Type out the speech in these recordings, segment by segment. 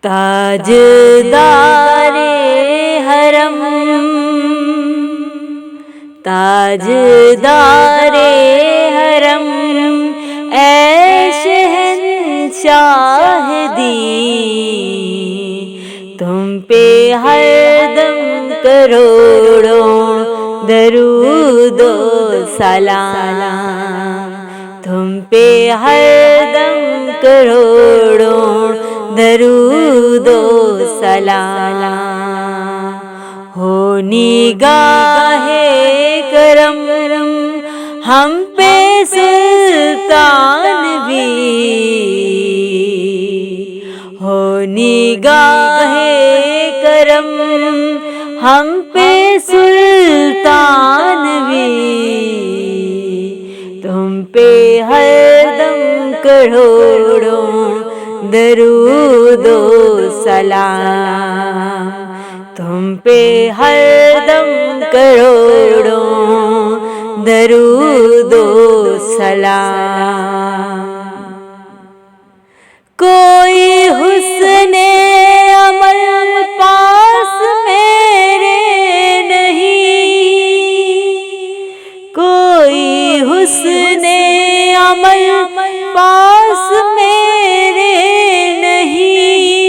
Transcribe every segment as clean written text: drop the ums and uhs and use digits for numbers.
تاجدار حرم، تاجدار حرم، اے شہنشاہ دین، تم پہ ہر دم کروڑوں درود و سلام، تم پہ ہر دم کروڑوں درود و سلام، ہو نگاہ کرم ہم پہ سلطان بھی، ہو نگاہ کرم ہم پہ سلطان بھی، تم پہ ہر دم کروڑوں درود و سلام، تم پہ ہر دم کروڑوں درود و سلام۔ کوئی حسن عمل پاس میرے نہیں، کوئی حسن عمل پاس میرے نہیں،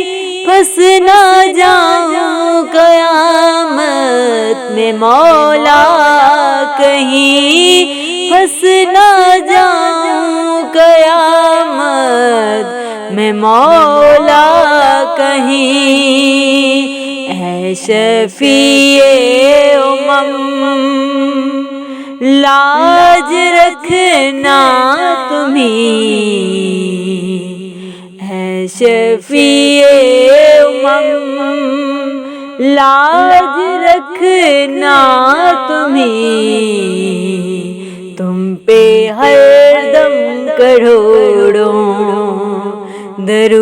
پھنس نہ جاؤں قیامت میں مولا کہیں، پھنس نہ جاؤں قیامت میں مولا کہیں، اے شفیع امم لاج رکھنا تمہیں، اے شفیع امم لاج رکھنا تمہیں، تم پہ ہر دم کروڑوں درود